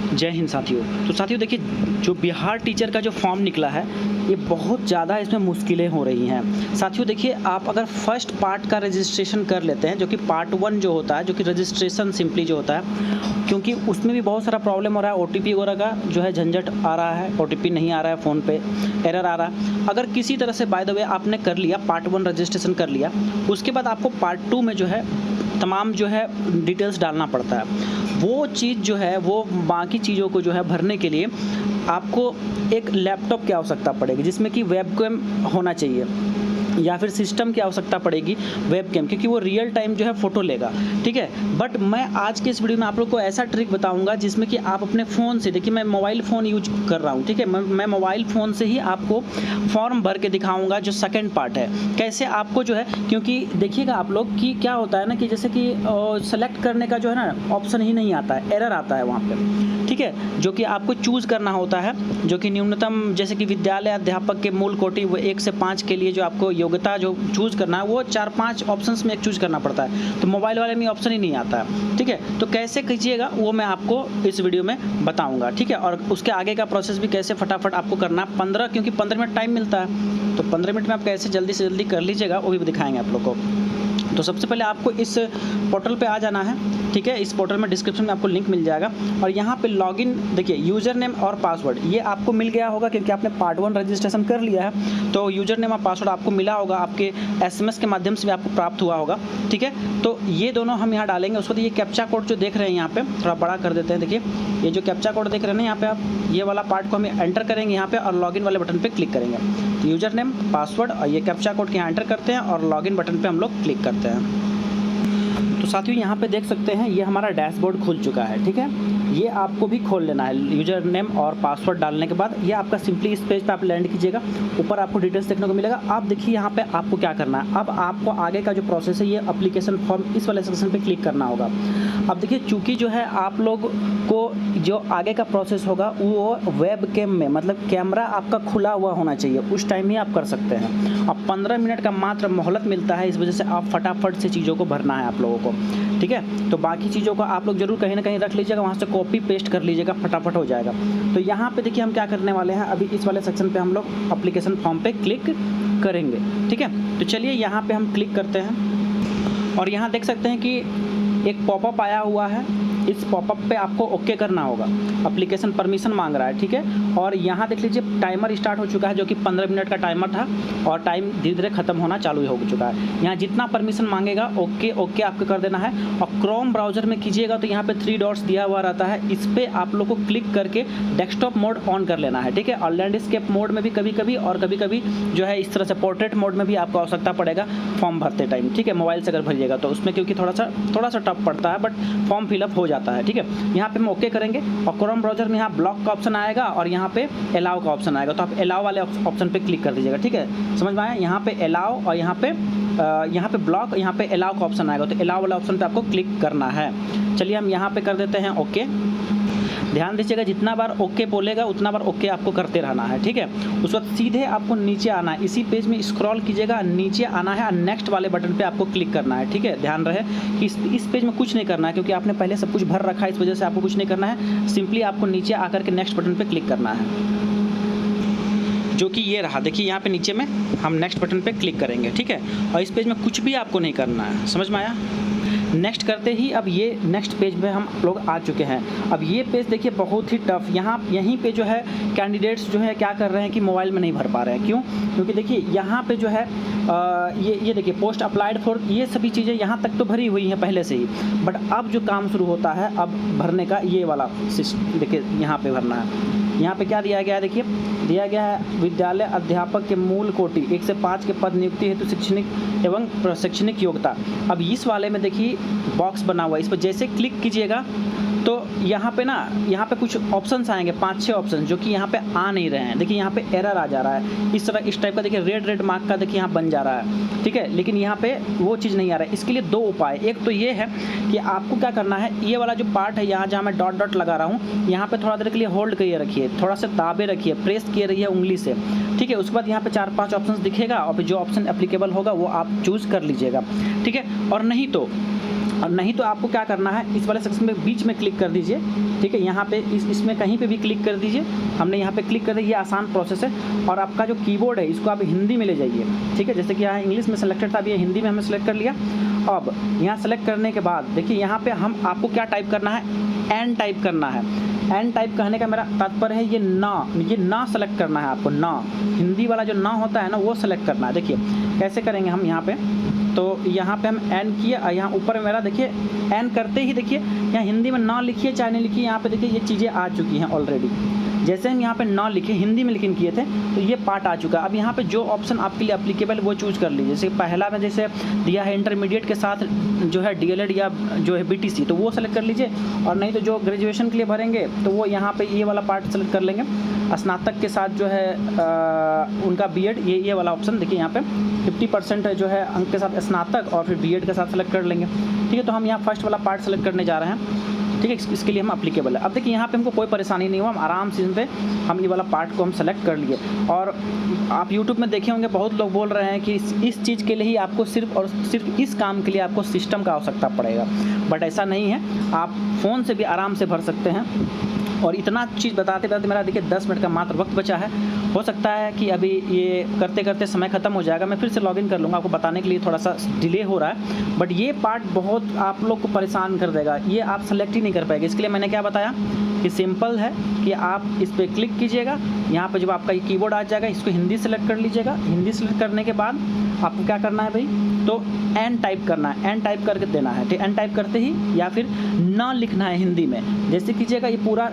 जय हिंद साथियों। तो साथियों देखिए, जो बिहार टीचर का जो फॉर्म निकला है ये बहुत ज़्यादा इसमें मुश्किलें हो रही हैं। साथियों देखिए, आप अगर फर्स्ट पार्ट का रजिस्ट्रेशन कर लेते हैं, जो कि पार्ट 1 जो होता है, जो कि रजिस्ट्रेशन सिंपली जो होता है, क्योंकि उसमें भी बहुत सारा प्रॉब्लम हो रहा है। ओटीपी वगैरह का जो है झंझट आ रहा है, ओटीपी नहीं आ रहा है, फ़ोन पे एरर आ रहा है। अगर किसी तरह से बाय द वे आपने कर लिया, पार्ट 1 रजिस्ट्रेशन कर लिया, उसके बाद आपको पार्ट 2 में जो है तमाम जो है डिटेल्स डालना पड़ता है। वो चीज़ जो है, वो बाकी चीज़ों को जो है भरने के लिए आपको एक लैपटॉप की आवश्यकता पड़ेगी, जिसमें कि वेबकैम होना चाहिए, या फिर सिस्टम की आवश्यकता पड़ेगी वेबकैम, क्योंकि वो रियल टाइम जो है फ़ोटो लेगा। ठीक है, बट मैं आज के इस वीडियो में आप लोग को ऐसा ट्रिक बताऊंगा जिसमें कि आप अपने फ़ोन से, देखिए मैं मोबाइल फ़ोन यूज कर रहा हूँ, ठीक है, मैं मोबाइल फ़ोन से ही आपको फॉर्म भर के दिखाऊंगा। जो सेकंड पार्ट है, कैसे आपको जो है, क्योंकि देखिएगा आप लोग कि क्या होता है ना, कि जैसे कि सेलेक्ट करने का जो है ना ऑप्शन ही नहीं आता है, एरर आता है वहाँ पर। ठीक है, जो कि आपको चूज़ करना होता है, जो कि न्यूनतम, जैसे कि विद्यालय अध्यापक के मूल कोटि 1 से 5 के लिए जो आपको योग्यता जो चूज़ करना है, वो 4-5 ऑप्शंस में एक चूज़ करना पड़ता है। तो मोबाइल वाले में ऑप्शन ही नहीं आता है। ठीक है, तो कैसे कीजिएगा वो मैं आपको इस वीडियो में बताऊंगा। ठीक है, और उसके आगे का प्रोसेस भी कैसे फटाफट आपको करना है। 15, क्योंकि 15 मिनट टाइम मिलता है, तो 15 मिनट में आप कैसे जल्दी से जल्दी कर लीजिएगा, वो भी दिखाएंगे आप लोग को। तो सबसे पहले आपको इस पोर्टल पे आ जाना है। ठीक है, इस पोर्टल में डिस्क्रिप्शन में आपको लिंक मिल जाएगा, और यहाँ पे लॉगिन, देखिए यूज़र नेम और पासवर्ड ये आपको मिल गया होगा, क्योंकि आपने पार्ट 1 रजिस्ट्रेशन कर लिया है। तो यूज़र नेम और पासवर्ड आपको मिला होगा, आपके SMS के माध्यम से भी आपको प्राप्त हुआ होगा। ठीक है, तो ये दोनों हम यहाँ डालेंगे। उसके बाद ये कैप्चा कोड जो देख रहे हैं, यहाँ पे थोड़ा बड़ा कर देते हैं। देखिए ये जो कैप्चा कोड देख रहे हैं ना, यहाँ पे आप ये वाला पार्ट को हम एंटर करेंगे यहाँ पे, और लॉगिन वाले बटन पे क्लिक करेंगे। तो यूज़र नेम, पासवर्ड और ये कैप्चा कोड के यहाँ एंटर करते हैं, और लॉगिन बटन पे हम लोग क्लिक करते हैं। तो साथियों यहाँ पे देख सकते हैं, ये हमारा डैशबोर्ड खुल चुका है। ठीक है, ये आपको भी खोल लेना है। यूज़र नेम और पासवर्ड डालने के बाद ये आपका सिंपली इस पेज पे आप लैंड कीजिएगा। ऊपर आपको डिटेल्स देखने को मिलेगा। आप देखिए यहाँ पे आपको क्या करना है। अब आपको आगे का जो प्रोसेस है, ये एप्लीकेशन फॉर्म, इस वाले सेक्शन पे क्लिक करना होगा। अब देखिए, चूँकि जो है आप लोग को जो आगे का प्रोसेस होगा वो वेब कैम में, मतलब कैमरा आपका खुला हुआ होना चाहिए, उस टाइम ही आप कर सकते हैं। अब 15 मिनट का मात्र मोहलत मिलता है, इस वजह से आप फटाफट से चीज़ों को भरना है आप लोगों को। ठीक है, तो बाकी चीज़ों को आप लोग जरूर कहीं ना कहीं रख लीजिएगा, वहाँ से कॉपी पेस्ट कर लीजिएगा, फटाफट हो जाएगा। तो यहाँ पे देखिए हम क्या करने वाले हैं, अभी इस वाले सेक्शन पे हम लोग एप्लीकेशन फॉर्म पे क्लिक करेंगे। ठीक है, तो चलिए यहाँ पे हम क्लिक करते हैं, और यहाँ देख सकते हैं कि एक पॉपअप आया हुआ है। इस पॉपअप पे आपको ओके करना होगा। एप्लीकेशन परमिशन मांग रहा है। ठीक है, और यहाँ देख लीजिए टाइमर स्टार्ट हो चुका है, जो कि 15 मिनट का टाइमर था, और टाइम धीरे धीरे खत्म होना चालू हो चुका है। यहाँ जितना परमिशन मांगेगा ओके ओके आपको कर देना है। और क्रोम ब्राउजर में कीजिएगा तो यहाँ पे 3 डॉट्स दिया हुआ रहता है, इस पर आप लोग को क्लिक करके डेस्कटॉप मोड ऑन कर लेना है। ठीक है, और लैंडस्केप मोड में भी कभी कभी, और कभी कभी जो है इस तरह से पोर्ट्रेट मोड में भी आपको आवश्यकता पड़ेगा फॉर्म भरते टाइम। ठीक है, मोबाइल से अगर भरिएगा तो उसमें क्योंकि थोड़ा सा टफ पड़ता है, बट फॉर्म फिलअप हो जाता है। ठीक है, यहाँ पे हम ओके करेंगे, और क्रोम ब्राउजर में यहाँ ब्लॉक का ऑप्शन आएगा, और यहाँ पे अलाउ का ऑप्शन आएगा, तो आप अलाउ वाले ऑप्शन पे क्लिक कर दीजिएगा। ठीक है, समझ में आया? यहाँ पे अलाउ, और यहाँ पे ब्लॉक, यहाँ पे अलाउ का ऑप्शन आएगा, तो अलाउ वाला ऑप्शन पे आपको क्लिक करना है। चलिए हम यहाँ पे कर देते हैं ओके। ध्यान दीजिएगा, जितना बार ओके बोलेगा उतना बार ओके आपको करते रहना है। ठीक है, उस वक्त सीधे आपको नीचे आना है, इसी पेज में स्क्रॉल कीजिएगा, नीचे आना है, और नेक्स्ट वाले बटन पे आपको क्लिक करना है। ठीक है, ध्यान रहे कि इस पेज में कुछ नहीं करना है, क्योंकि आपने पहले सब कुछ भर रखा है, इस वजह से आपको कुछ नहीं करना है। सिंपली आपको नीचे आकर के नेक्स्ट बटन पर क्लिक करना है, जो कि ये रहा। देखिए यहाँ पे नीचे में हम नेक्स्ट बटन पे क्लिक करेंगे। ठीक है, और इस पेज में कुछ भी आपको नहीं करना है। समझ में आया? नेक्स्ट करते ही अब ये नेक्स्ट पेज में हम लोग आ चुके हैं। अब ये पेज देखिए बहुत ही टफ, यहीं पे जो है कैंडिडेट्स जो है क्या कर रहे हैं कि मोबाइल में नहीं भर पा रहे हैं। क्यों? क्योंकि देखिए यहाँ पे जो है ये देखिए पोस्ट अप्लाइड फॉर, ये सभी चीज़ें यहाँ तक तो भरी हुई हैं पहले से ही, बट अब जो काम शुरू होता है अब भरने का, ये वाला देखिए यहाँ पे भरना है। यहाँ पे क्या दिया गया है, देखिए दिया गया है विद्यालय अध्यापक के मूल कोटि 1 से 5 के पद नियुक्ति हेतु शैक्षणिक एवं प्रशैक्षणिक योग्यता। अब इस वाले में देखिए बॉक्स बना हुआ है, इस पर जैसे क्लिक कीजिएगा तो यहाँ पे ना, यहाँ पे कुछ ऑप्शंस आएंगे, 5-6 ऑप्शन, जो कि यहाँ पे आ नहीं रहे हैं। देखिए यहाँ पे एरर आ जा रहा है, इस तरह इस टाइप का देखिए रेड मार्क का देखिए यहाँ बन जा रहा है। ठीक है, लेकिन यहाँ पे वो चीज़ नहीं आ रहा है। इसके लिए 2 उपाय, एक तो ये है कि आपको क्या करना है, ये वाला जो पार्ट है यहाँ जहाँ मैं डॉट लगा रहा हूँ, यहाँ पे थोड़ा देर के लिए होल्ड करिए रखिए, थोड़ा सा दाबे रखिए, प्रेस किए रहिए उंगली से। ठीक है, उसके बाद यहाँ पे 4-5 ऑप्शन दिखेगा, और फिर जो ऑप्शन एप्लीकेबल होगा वो आप चूज़ कर लीजिएगा। ठीक है, और नहीं तो और नहीं तो आपको क्या करना है, इस वाले सेक्शन में बीच में क्लिक कर दीजिए, ठीक है। यहाँ पे इसमें कहीं पे भी क्लिक कर दीजिए। हमने यहाँ पे क्लिक कर दिया, ये आसान प्रोसेस है। और आपका जो कीबोर्ड है इसको आप हिंदी में ले जाइए, ठीक है। जैसे कि यहाँ इंग्लिश में सेलेक्टेड था, अब ये हिंदी में हमने सेलेक्ट कर लिया। अब यहाँ सेलेक्ट करने के बाद देखिए यहाँ पे हम आपको क्या टाइप करना है, एन टाइप करना है। एन टाइप कहने का मेरा तात्पर्य है ये ना सेलेक्ट करना है आपको, ना हिंदी वाला जो ना होता है ना वो सेलेक्ट करना है। देखिए कैसे करेंगे हम यहाँ पे, तो यहाँ पे हम एन किए और यहाँ ऊपर में मेरा देखिए एन करते ही देखिए यहाँ हिंदी में ना लिखिए चाहे नहीं लिखिए, यहाँ पे देखिए ये चीज़ें आ चुकी हैं ऑलरेडी। जैसे हम यहाँ पे ना लिखे हिंदी में लेकिन किए थे तो ये पार्ट आ चुका है। अब यहाँ पे जो ऑप्शन आपके लिए एप्लीकेबल वो चूज़ कर लीजिए। जैसे पहला में जैसे दिया है इंटरमीडिएट के साथ जो है डीएलएड या जो है बीटीसी, तो वो सेलेक्ट कर लीजिए। और नहीं तो जो ग्रेजुएशन के लिए भरेंगे तो वो यहाँ पे ये वाला पार्ट सेलेक्ट कर लेंगे। स्नातक के साथ जो है उनका बीएड, ये वाला ऑप्शन देखिए यहाँ पे 50% जो है अंक के साथ स्नातक और फिर बीएड के साथ सेलेक्ट कर लेंगे, ठीक है। तो हम यहाँ फर्स्ट वाला पार्ट सेलेक्ट करने जा रहे हैं, ठीक है। इसके लिए हम एप्लीकेबल है। अब देखिए यहाँ पे हमको कोई परेशानी नहीं हुआ, हम आराम से पे हम ये वाला पार्ट को हम सेलेक्ट कर लिए। और आप YouTube में देखे होंगे बहुत लोग बोल रहे हैं कि इस चीज़ के लिए ही आपको सिर्फ और सिर्फ इस काम के लिए आपको सिस्टम का आवश्यकता पड़ेगा, बट ऐसा नहीं है। आप फ़ोन से भी आराम से भर सकते हैं। और इतना चीज़ बताते बताते मेरा देखिए 10 मिनट का मात्र वक्त बचा है। हो सकता है कि अभी ये करते करते समय ख़त्म हो जाएगा, मैं फिर से लॉगिन कर लूँगा। आपको बताने के लिए थोड़ा सा डिले हो रहा है, बट ये पार्ट बहुत आप लोग को परेशान कर देगा, ये आप सेलेक्ट ही नहीं कर पाएंगे। इसके लिए मैंने क्या बताया कि सिंपल है कि आप इस पर क्लिक कीजिएगा, यहाँ पर जब आपका ये कीबोर्ड आ जाएगा इसको हिंदी सेलेक्ट कर लीजिएगा। हिंदी सेलेक्ट करने के बाद आपको क्या करना है भाई, तो एन टाइप करना है, एन टाइप करके देना है, ठीक। एन टाइप करते ही या फिर ना लिखना है हिंदी में, जैसे कीजिएगा ये पूरा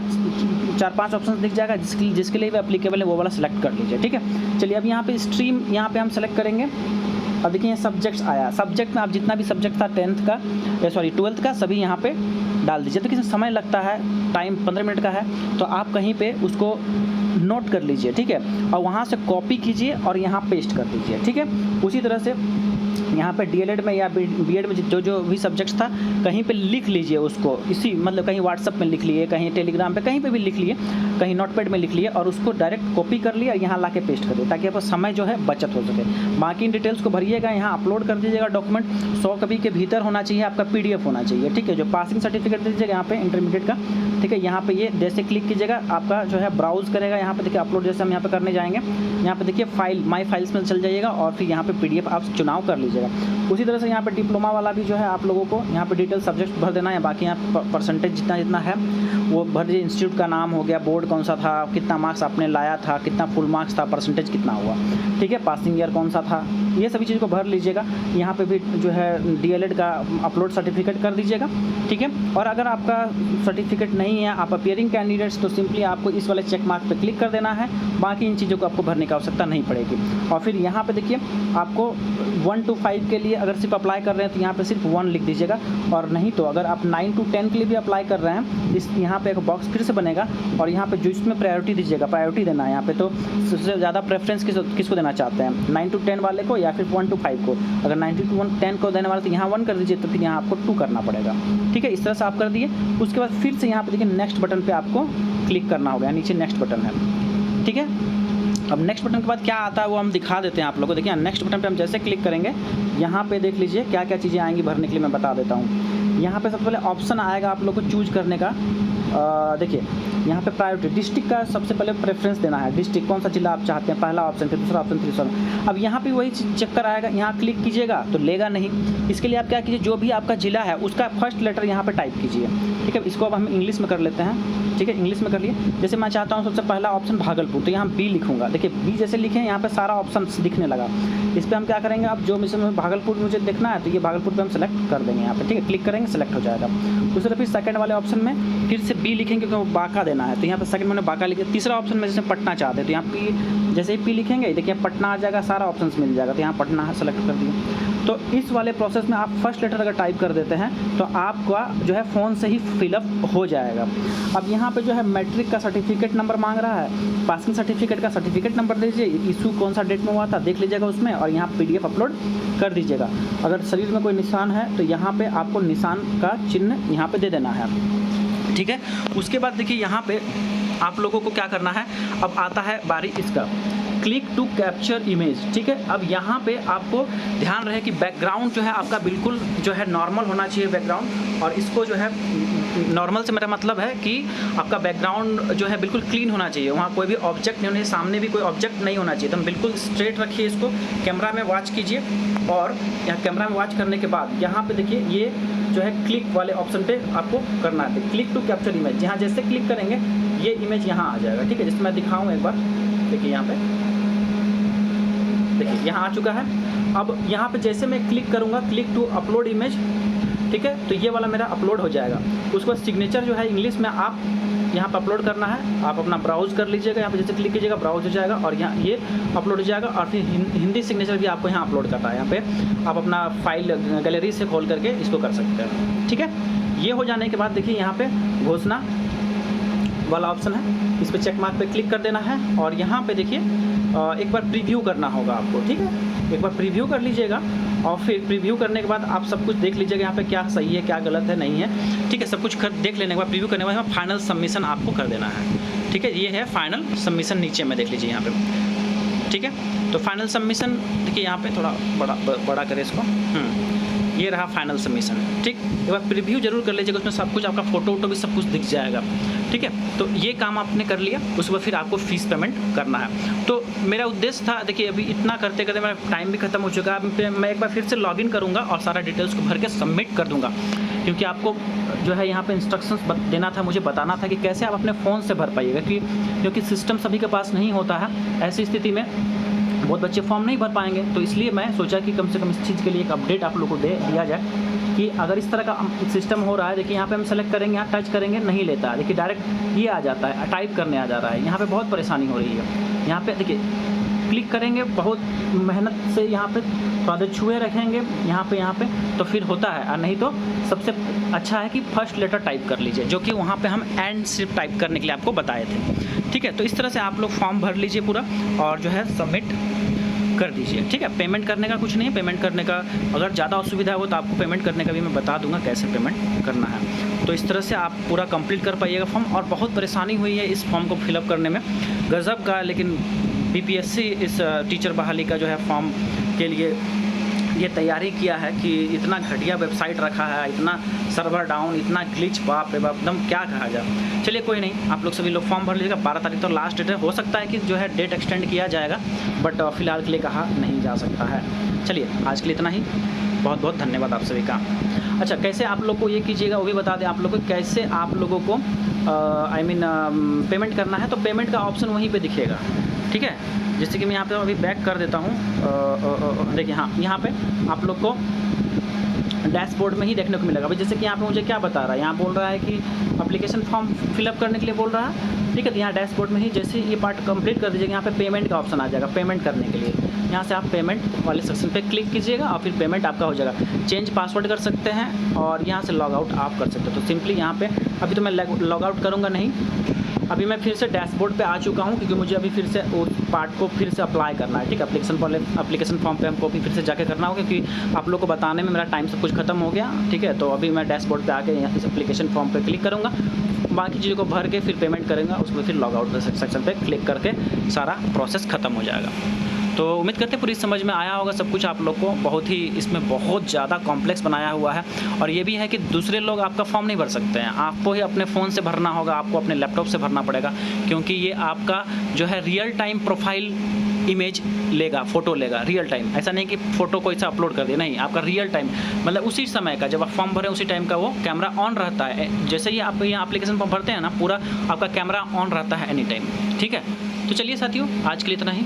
4-5 ऑप्शन दिख जाएगा, जिसके लिए भी एप्लीकेबल है वो वाला सेलेक्ट कर लीजिए, ठीक है। चलिए अब यहाँ पे स्ट्रीम यहाँ पे हम सेलेक्ट करेंगे। अब देखिए ये सब्जेक्ट्स आया, सब्जेक्ट में आप जितना भी सब्जेक्ट था 12th का सभी यहाँ पे डाल दीजिए। तो किसी समय लगता है, टाइम 15 मिनट का है, तो आप कहीं पे उसको नोट कर लीजिए, ठीक है। और वहाँ से कॉपी कीजिए और यहाँ पेस्ट कर दीजिए, ठीक है। उसी तरह से यहाँ पे डीएलएड में या बीएड में जो भी सब्जेक्ट था कहीं पे लिख लीजिए उसको, इसी मतलब कहीं व्हाट्सएप में लिख लिए, कहीं टेलीग्राम पे कहीं पे भी लिख लिए, कहीं नोटपैड में लिख लिए और उसको डायरेक्ट कॉपी कर लिया और यहाँ ला के पेस्ट कर दिया, ताकि आपका समय जो है बचत हो सके। बाकी डिटेल्स को भरिएगा, यहाँ अपलोड कर दीजिएगा। डॉक्यूमेंट 100 कॉपी के भीतर होना चाहिए, आपका PDF होना चाहिए, ठीक है। जो पासिंग सर्टिफिकेट दीजिएगा यहाँ पे इंटरमीडिएट का, ठीक है। यहाँ पे ये जैसे क्लिक कीजिएगा आपका जो है ब्राउज करेगा, यहाँ पे देखिए अपलोड जैसे हम यहाँ पे करने जाएंगे, यहाँ पे देखिए फाइल माई फाइल्स में चल जाइएगा और फिर यहाँ पे PDF आप चुनाव कर लीजिएगा। उसी तरह से यहाँ पे डिप्लोमा वाला भी जो है आप लोगों को यहाँ पे डिटेल सब्जेक्ट भर देना है। बाकी यहाँ परसेंटेज जितना जितना है वो भर दीजिए। इंस्टीट्यूट का नाम हो गया, बोर्ड कौन सा था, कितना मार्क्स आपने लाया था, कितना फुल मार्क्स था, परसेंटेज कितना हुआ, ठीक है। पासिंग ईयर कौन सा था, ये सभी चीज़ को भर लीजिएगा। यहाँ पे भी जो है डीएलएड का अपलोड सर्टिफिकेट कर दीजिएगा, ठीक है। और अगर आपका सर्टिफिकेट नहीं है, आप अपीयरिंग कैंडिडेट्स, तो सिंपली आपको इस वाले चेक मार्क पे क्लिक कर देना है। बाकी इन चीज़ों को आपको भरने की आवश्यकता नहीं पड़ेगी। और फिर यहाँ पे देखिए आपको 1 to 5 के लिए अगर सिर्फ अप्लाई कर रहे हैं तो यहाँ पे सिर्फ 1 लिख दीजिएगा, और नहीं तो अगर आप 9 to 10 के लिए भी अप्लाई कर रहे हैं इस यहाँ पे एक बॉक्स फिर से बनेगा और यहाँ पे जो इसमें प्रायोरिटी दीजिएगा, प्रायोरिटी देना है यहाँ पे। तो सबसे ज़्यादा प्रेफरेंस किसको देना चाहते हैं, 9 to 10 वाले को या फिर 1 to 5 को। अगर 9 to 10 को देने वाले तो यहाँ 1 कर दीजिए, तो फिर यहाँ आपको 2 करना पड़ेगा, ठीक है। इस तरह से आप कर दिए। उसके बाद फिर से यहाँ पे देखिए नेक्स्ट बटन पे आपको क्लिक करना होगा, नीचे नेक्स्ट बटन है, ठीक है। अब नेक्स्ट बटन के बाद क्या आता है वो हम दिखा देते हैं आप लोगों को। देखिए नेक्स्ट बटन पे हम जैसे क्लिक करेंगे यहाँ पे देख लीजिए क्या क्या चीज़ें आएंगी भरने के लिए, मैं बता देता हूँ। यहाँ पे सबसे पहले ऑप्शन आएगा आप लोग को चूज करने का। देखिए यहाँ पे प्रायोरिटी डिस्ट्रिक्ट का सबसे पहले प्रेफरेंस देना है, डिस्ट्रिक्ट कौन सा जिला आप चाहते हैं, पहला ऑप्शन, फिर दूसरा ऑप्शन, तीसरा। अब यहाँ पे वही चक्कर आएगा, यहाँ क्लिक कीजिएगा तो लेगा नहीं। इसके लिए आप क्या कीजिए, जो भी आपका जिला है उसका फर्स्ट लेटर यहाँ पे टाइप कीजिए, ठीक है। इसको अब हम इंग्लिश में कर लेते हैं, ठीक है। इंग्लिश में कर लिए। जैसे मैं चाहता हूँ सबसे पहला ऑप्शन भागलपुर, तो यहाँ B लिखूँगा। देखिए B जैसे लिखे यहाँ पे सारा ऑप्शन दिखने लगा। इस पर हम क्या करेंगे, अब जो मिशन में भागलपुर मुझे देखना है तो ये भागलपुर पे हम सेलेक्ट कर देंगे यहाँ पे, ठीक है। क्लिक करेंगे, सेलेक्ट हो जाएगा। दूसरा फिर सेकंड वाले ऑप्शन में फिर से B लिखेंगे क्योंकि बांका देना है, तो यहाँ पे सेकंड मैंने बांका लिखे। तीसरा ऑप्शन में जैसे पटना चाहते हैं तो यहाँ P, जैसे ही P लिखेंगे देखिए पटना आ जाएगा, सारा ऑप्शन मिल जाएगा, तो यहाँ पटना सेलेक्ट कर दिए। तो इस वाले प्रोसेस में आप फर्स्ट लेटर अगर टाइप कर देते हैं तो आपका जो है फ़ोन से ही फिलअप हो जाएगा। अब यहाँ पे जो है मैट्रिक का सर्टिफिकेट नंबर मांग रहा है, पासिंग सर्टिफिकेट का सर्टिफिकेट नंबर दीजिए, इशू कौन सा डेट में हुआ था देख लीजिएगा उसमें, और यहाँ PDF अपलोड कर दीजिएगा। अगर शरीर में कोई निशान है तो यहाँ पे आपको निशान का चिन्ह यहाँ पे दे देना है, ठीक है। उसके बाद देखिए यहाँ पे आप लोगों को क्या करना है, अब आता है बारी इसका क्लिक टू कैप्चर इमेज, ठीक है। अब यहाँ पे आपको ध्यान रहे कि बैकग्राउंड जो है आपका बिल्कुल जो है नॉर्मल होना चाहिए बैकग्राउंड, और इसको जो है नॉर्मल से मेरा मतलब है कि आपका बैकग्राउंड जो है बिल्कुल क्लीन होना चाहिए, वहाँ कोई भी ऑब्जेक्ट नहीं होना चाहिए, सामने भी कोई ऑब्जेक्ट नहीं होना चाहिए, तो बिल्कुल स्ट्रेट रखिए इसको, कैमरा में वॉच कीजिए। और यहाँ कैमरा में वॉच करने के बाद यहाँ पे देखिए ये जो है क्लिक वाले ऑप्शन पे आपको करना है, क्लिक टू कैप्चर इमेज। यहाँ जैसे क्लिक करेंगे ये इमेज यहाँ आ जाएगा, ठीक है। जैसे मैं दिखाऊँ एक बार, देखिए यहाँ पे, देखिए यहाँ आ चुका है। अब यहाँ पे जैसे मैं क्लिक करूँगा क्लिक टू अपलोड इमेज, ठीक है, तो ये वाला मेरा अपलोड हो जाएगा। उसके बाद सिग्नेचर जो है इंग्लिश में आप यहाँ पर अपलोड करना है, आप अपना ब्राउज कर लीजिएगा, यहाँ पे जैसे क्लिक कीजिएगा ब्राउज हो जाएगा और यहाँ ये अपलोड हो जाएगा। और फिर हिंदी सिग्नेचर भी आपको यहाँ अपलोड करना है, यहाँ पे आप अपना फाइल गैलरी से खोल करके इसको कर सकते हैं, ठीक है। ये हो जाने के बाद देखिए यहाँ पे घोषणा वाला ऑप्शन है, इस पर चेक मार्क पे क्लिक कर देना है और यहाँ पे देखिए एक बार प्रीव्यू करना होगा आपको, ठीक है। एक बार प्रीव्यू कर लीजिएगा और फिर प्रीव्यू करने के बाद आप सब कुछ देख लीजिएगा यहाँ पे क्या सही है क्या गलत है नहीं है, ठीक है। सब कुछ देख लेने के बाद प्रीव्यू करने के बाद फाइनल सबमिशन आपको कर देना है, ठीक है। ये है फाइनल सबमिशन, नीचे में देख लीजिए यहाँ पे, ठीक है। तो फाइनल सबमिशन देखिए यहाँ पे थोड़ा बड़ा करें इसको, ये रहा फाइनल सबमिशन, ठीक। एक बार प्रीव्यू जरूर कर लीजिएगा, उसमें सब कुछ आपका फोटो वोटो भी सब कुछ दिख जाएगा, ठीक है। तो ये काम आपने कर लिया, उसके बाद फिर आपको फीस पेमेंट करना है। तो मेरा उद्देश्य था, देखिए अभी इतना करते करते मेरा टाइम भी खत्म हो चुका है। मैं एक बार फिर से लॉगिन करूँगा और सारा डिटेल्स को भर के सबमिट कर दूँगा, क्योंकि आपको जो है यहाँ पे इंस्ट्रक्शंस देना था, मुझे बताना था कि कैसे आप अपने फ़ोन से भर पाइएगा, क्योंकि सिस्टम सभी के पास नहीं होता है। ऐसी स्थिति में बहुत बच्चे फॉर्म नहीं भर पाएंगे, तो इसलिए मैं सोचा कि कम से कम इस चीज़ के लिए एक अपडेट आप लोगों को दिया जाए कि अगर इस तरह का सिस्टम हो रहा है। देखिए यहाँ पे हम सेलेक्ट करेंगे, यहाँ टच करेंगे नहीं लेता है, देखिए डायरेक्ट ये आ जाता है, टाइप करने आ जा रहा है। यहाँ पे बहुत परेशानी हो रही है। यहाँ पे देखिए क्लिक करेंगे, बहुत मेहनत से यहाँ पे थोड़ा देर छुए रखेंगे यहाँ पे तो फिर होता है, और नहीं तो सबसे अच्छा है कि फर्स्ट लेटर टाइप कर लीजिए, जो कि वहाँ पे हम एंड सिर्फ टाइप करने के लिए आपको बताए थे, ठीक है। तो इस तरह से आप लोग फॉर्म भर लीजिए पूरा और जो है सबमिट कर दीजिए, ठीक है। पेमेंट करने का कुछ नहीं है, पेमेंट करने का अगर ज़्यादा असुविधा हो तो आपको पेमेंट करने का भी मैं बता दूंगा कैसे पेमेंट करना है। तो इस तरह से आप पूरा कंप्लीट कर पाइएगा फॉर्म। और बहुत परेशानी हुई है इस फॉर्म को फिलअप करने में, गज़ब का। लेकिन बीपीएससी इस टीचर बहाली का जो है फॉर्म के लिए ये तैयारी किया है कि इतना घटिया वेबसाइट रखा है, इतना सर्वर डाउन, इतना ग्लिच, बाप रे बाप, एकदम क्या कहा जाए। चलिए कोई नहीं, आप लोग सभी लोग फॉर्म भर लीजिएगा। 12 तारीख तो लास्ट डेट है, हो सकता है कि जो है डेट एक्सटेंड किया जाएगा, बट फिलहाल के लिए कहा नहीं जा सकता है। चलिए आज के लिए इतना ही, बहुत बहुत धन्यवाद आप सभी का। अच्छा, कैसे आप लोग को ये कीजिएगा वो भी बता दें आप लोग को, कैसे आप लोगों को पेमेंट करना है। तो पेमेंट का ऑप्शन वहीं पे दिखेगा, ठीक है। जैसे कि मैं यहाँ पे अभी बैक कर देता हूँ, देखिए हाँ, यहाँ पे आप लोग को डैशबोर्ड में ही देखने को मिलेगा। अभी जैसे कि यहाँ पे मुझे क्या बता रहा है, यहाँ बोल रहा है कि एप्लीकेशन फॉर्म फिलअप करने के लिए बोल रहा है, ठीक है। तो यहाँ डैशबोर्ड में ही जैसे ये पार्ट कंप्लीट कर दीजिएगा, यहाँ पे पेमेंट का ऑप्शन आ जाएगा, पेमेंट करने के लिए यहाँ से आप पेमेंट वाले सेक्शन पे क्लिक कीजिएगा और फिर पेमेंट आपका हो जाएगा। चेंज पासवर्ड कर सकते हैं और यहाँ से लॉग आउट आप कर सकते हो। तो सिंपली यहाँ पे अभी तो मैं लॉग आउट करूँगा नहीं, अभी मैं फिर से डैशबोर्ड पे आ चुका हूँ, क्योंकि मुझे अभी फिर से उस पार्ट को फिर से अप्लाई करना है, ठीक है। एप्लीकेशन फॉर्म पे हमको फिर से जाके करना होगा, क्योंकि आप लोग को बताने में मेरा टाइम सब कुछ खत्म हो गया, ठीक है। तो अभी मैं डैशबोर्ड पे आके यहाँ इस एप्लीकेशन फॉर्म पे क्लिक करूँगा, बाकी चीज़ों को भर के फिर पेमेंट करेंगे, उसमें फिर लॉग आउट सेक्शन पे क्लिक करके सारा प्रोसेस ख़त्म हो जाएगा। तो उम्मीद करते हैं पूरी समझ में आया होगा सब कुछ आप लोग को। बहुत ही इसमें बहुत ज़्यादा कॉम्प्लेक्स बनाया हुआ है, और ये भी है कि दूसरे लोग आपका फॉर्म नहीं भर सकते हैं, आपको ही अपने फ़ोन से भरना होगा, आपको अपने लैपटॉप से भरना पड़ेगा, क्योंकि ये आपका जो है रियल टाइम प्रोफाइल इमेज लेगा, फ़ोटो लेगा रियल टाइम। ऐसा नहीं कि फ़ोटो कोई सा अपलोड कर दिया, नहीं, आपका रियल टाइम मतलब उसी समय का, जब आप फॉर्म भरें उसी टाइम का वो कैमरा ऑन रहता है। जैसे ही आप यहाँ एप्लीकेशन फॉर्म भरते हैं ना, पूरा आपका कैमरा ऑन रहता है एनी टाइम, ठीक है। तो चलिए साथियों, आज के लिए इतना ही।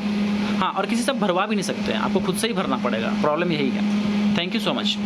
हाँ, और किसी से भरवा भी नहीं सकते हैं, आपको खुद से ही भरना पड़ेगा, प्रॉब्लम यही है। Thank you so much.